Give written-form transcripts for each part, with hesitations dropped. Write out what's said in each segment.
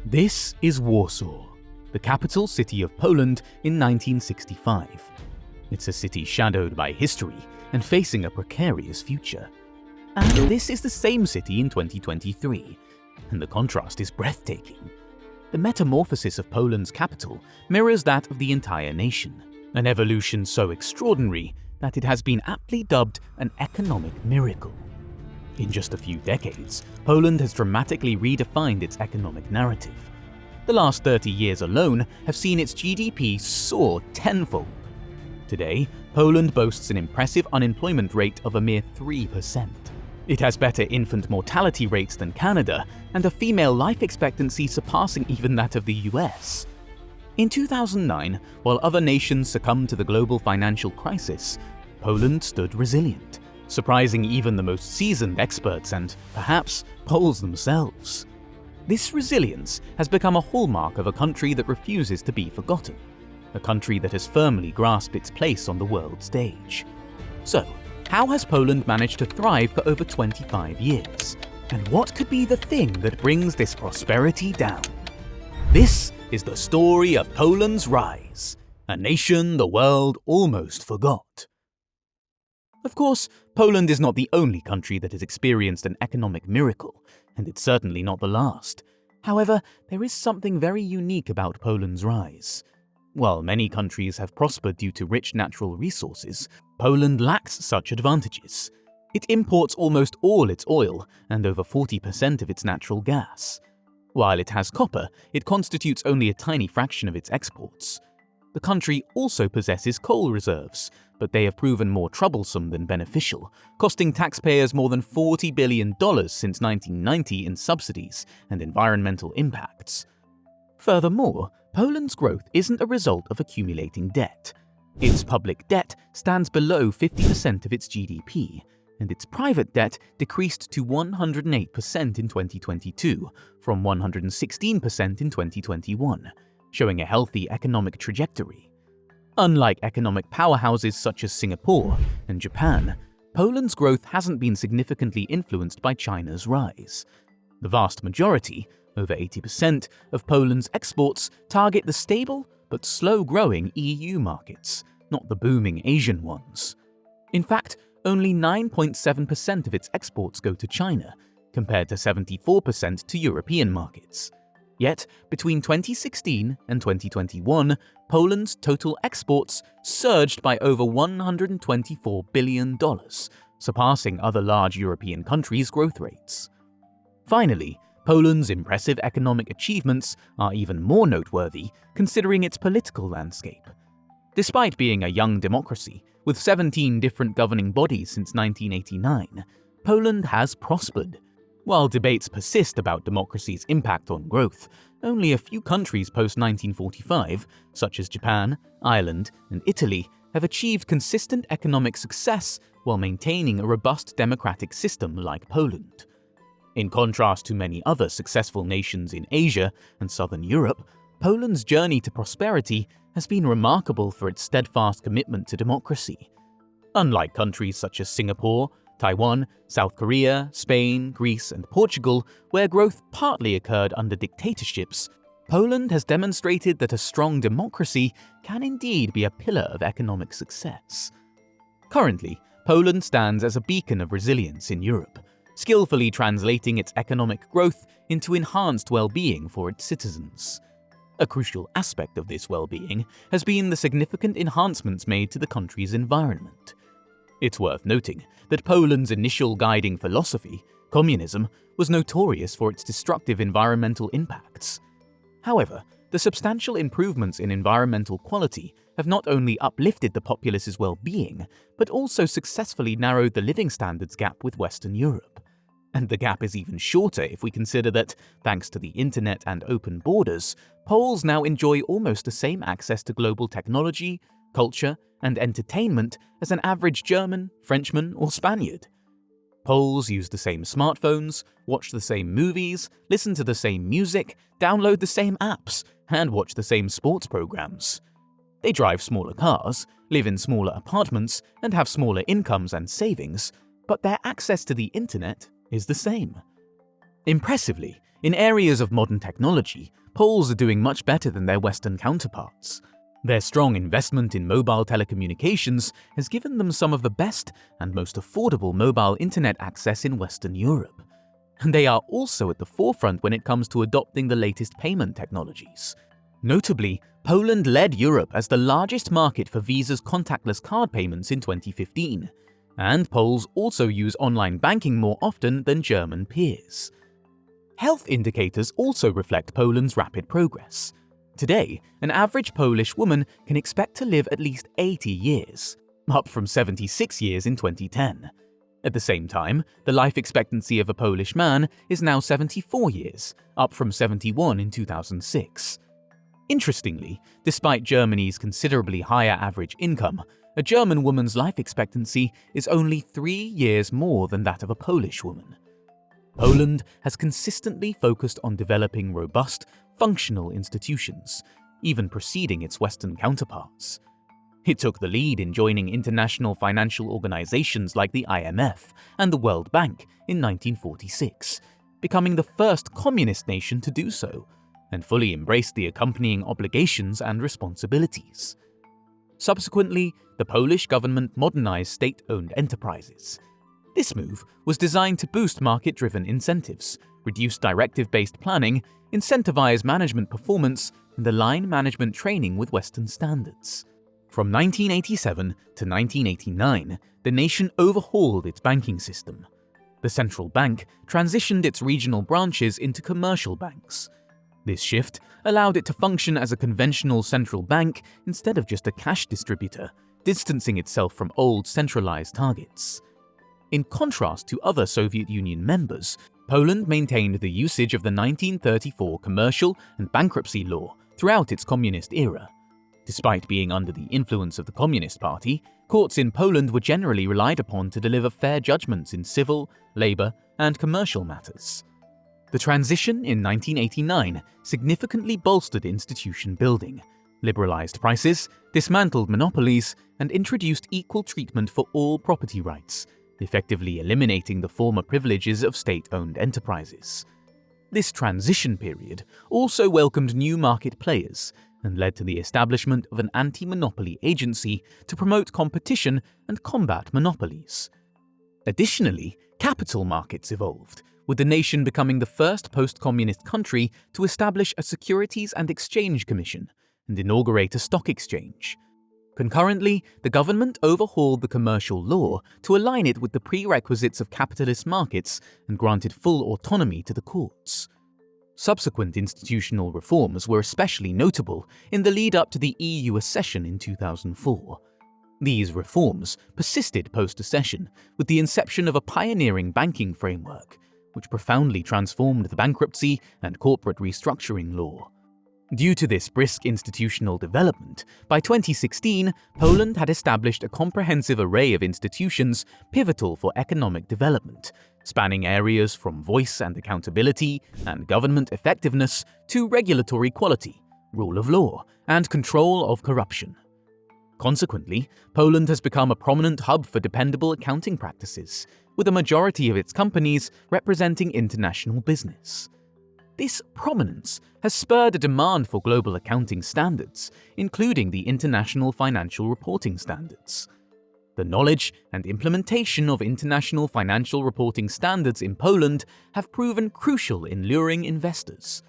This is Warsaw, the capital city of Poland in 1965. It's a city shadowed by history and facing a precarious future. And this is the same city in 2023, and the contrast is breathtaking. The metamorphosis of Poland's capital mirrors that of the entire nation, an evolution so extraordinary that it has been aptly dubbed an economic miracle. In just a few decades, Poland has dramatically redefined its economic narrative. The last 30 years alone have seen its GDP soar tenfold. Today, Poland boasts an impressive unemployment rate of a mere 3%. It has better infant mortality rates than Canada, and a female life expectancy surpassing even that of the US. In 2009, while other nations succumbed to the global financial crisis, Poland stood resilient, surprising even the most seasoned experts and, perhaps, Poles themselves. This resilience has become a hallmark of a country that refuses to be forgotten, a country that has firmly grasped its place on the world stage. So, how has Poland managed to thrive for over 25 years? And what could be the thing that brings this prosperity down? This is the story of Poland's rise, a nation the world almost forgot. Of course, Poland is not the only country that has experienced an economic miracle, and it's certainly not the last. However, there is something very unique about Poland's rise. While many countries have prospered due to rich natural resources, Poland lacks such advantages. It imports almost all its oil and over 40% of its natural gas. While it has copper, it constitutes only a tiny fraction of its exports. The country also possesses coal reserves, but they have proven more troublesome than beneficial, costing taxpayers more than $40 billion since 1990 in subsidies and environmental impacts. Furthermore, Poland's growth isn't a result of accumulating debt. Its public debt stands below 50% of its GDP, and its private debt decreased to 108% in 2022 from 116% in 2021, showing a healthy economic trajectory. Unlike economic powerhouses such as Singapore and Japan, Poland's growth hasn't been significantly influenced by China's rise. The vast majority, over 80%, of Poland's exports target the stable but slow-growing EU markets, not the booming Asian ones. In fact, only 9.7% of its exports go to China, compared to 74% to European markets. Yet, between 2016 and 2021, Poland's total exports surged by over $124 billion, surpassing other large European countries' growth rates. Finally, Poland's impressive economic achievements are even more noteworthy considering its political landscape. Despite being a young democracy, with 17 different governing bodies since 1989, Poland has prospered. While debates persist about democracy's impact on growth, only a few countries post-1945, such as Japan, Ireland, and Italy, have achieved consistent economic success while maintaining a robust democratic system like Poland. In contrast to many other successful nations in Asia and Southern Europe, Poland's journey to prosperity has been remarkable for its steadfast commitment to democracy. Unlike countries such as Singapore, Taiwan, South Korea, Spain, Greece, and Portugal, where growth partly occurred under dictatorships, Poland has demonstrated that a strong democracy can indeed be a pillar of economic success. Currently, Poland stands as a beacon of resilience in Europe, skillfully translating its economic growth into enhanced well-being for its citizens. A crucial aspect of this well-being has been the significant enhancements made to the country's environment. It's worth noting that Poland's initial guiding philosophy, communism, was notorious for its destructive environmental impacts. However, the substantial improvements in environmental quality have not only uplifted the populace's well-being, but also successfully narrowed the living standards gap with Western Europe. And the gap is even shorter if we consider that, thanks to the internet and open borders, Poles now enjoy almost the same access to global technology, culture, and entertainment as an average German, Frenchman, or Spaniard. Poles use the same smartphones, watch the same movies, listen to the same music, download the same apps, and watch the same sports programs. They drive smaller cars, live in smaller apartments, and have smaller incomes and savings, but their access to the internet is the same. Impressively, In areas of modern technology, Poles are doing much better than their Western counterparts. Their strong investment in mobile telecommunications has given them some of the best and most affordable mobile internet access in Western Europe. And they are also at the forefront when it comes to adopting the latest payment technologies. Notably, Poland led Europe as the largest market for Visa's contactless card payments in 2015, and Poles also use online banking more often than German peers. Health indicators also reflect Poland's rapid progress. Today, an average Polish woman can expect to live at least 80 years, up from 76 years in 2010. At the same time, the life expectancy of a Polish man is now 74 years, up from 71 in 2006. Interestingly, despite Germany's considerably higher average income, a German woman's life expectancy is only 3 years more than that of a Polish woman. Poland has consistently focused on developing robust, functional institutions, even preceding its Western counterparts. It took the lead in joining international financial organizations like the IMF and the World Bank in 1946, becoming the first communist nation to do so, and fully embraced the accompanying obligations and responsibilities. Subsequently, the Polish government modernized state-owned enterprises. This move was designed to boost market-driven incentives, reduce directive-based planning, incentivize management performance, and align management training with Western standards. From 1987 to 1989, the nation overhauled its banking system. The central bank transitioned its regional branches into commercial banks. This shift allowed it to function as a conventional central bank instead of just a cash distributor, distancing itself from old centralized targets. In contrast to other Soviet Union members, Poland maintained the usage of the 1934 commercial and bankruptcy law throughout its communist era. Despite being under the influence of the Communist Party, courts in Poland were generally relied upon to deliver fair judgments in civil, labor, and commercial matters. The transition in 1989 significantly bolstered institution building, liberalized prices, dismantled monopolies, and introduced equal treatment for all property rights, effectively eliminating the former privileges of state-owned enterprises. This transition period also welcomed new market players and led to the establishment of an anti-monopoly agency to promote competition and combat monopolies. Additionally, capital markets evolved, with the nation becoming the first post-communist country to establish a Securities and Exchange Commission and inaugurate a stock exchange. Concurrently, the government overhauled the commercial law to align it with the prerequisites of capitalist markets and granted full autonomy to the courts. Subsequent institutional reforms were especially notable in the lead-up to the EU accession in 2004. These reforms persisted post-accession with the inception of a pioneering banking framework, which profoundly transformed the bankruptcy and corporate restructuring law. Due to this brisk institutional development, by 2016, Poland had established a comprehensive array of institutions pivotal for economic development, spanning areas from voice and accountability and government effectiveness to regulatory quality, rule of law, and control of corruption. Consequently, Poland has become a prominent hub for dependable accounting practices, with a majority of its companies representing international business. This prominence has spurred a demand for global accounting standards, including the International Financial Reporting Standards. The knowledge and implementation of international financial reporting standards in Poland have proven crucial in luring investors.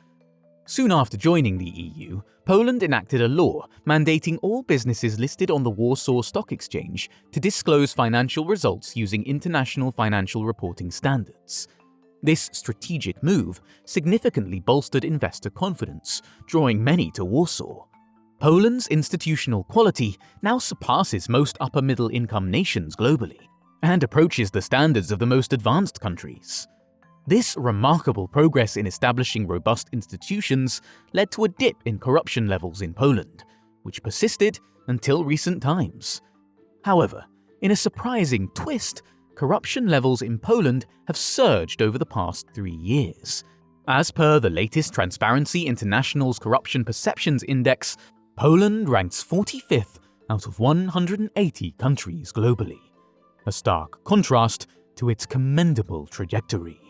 Soon after joining the EU, Poland enacted a law mandating all businesses listed on the Warsaw Stock Exchange to disclose financial results using international financial reporting standards. This strategic move significantly bolstered investor confidence, drawing many to Warsaw. Poland's institutional quality now surpasses most upper-middle-income nations globally and approaches the standards of the most advanced countries. This remarkable progress in establishing robust institutions led to a dip in corruption levels in Poland, which persisted until recent times. However, in a surprising twist, corruption levels in Poland have surged over the past 3 years. As per the latest Transparency International's Corruption Perceptions Index, Poland ranks 45th out of 180 countries globally, a stark contrast to its commendable trajectory.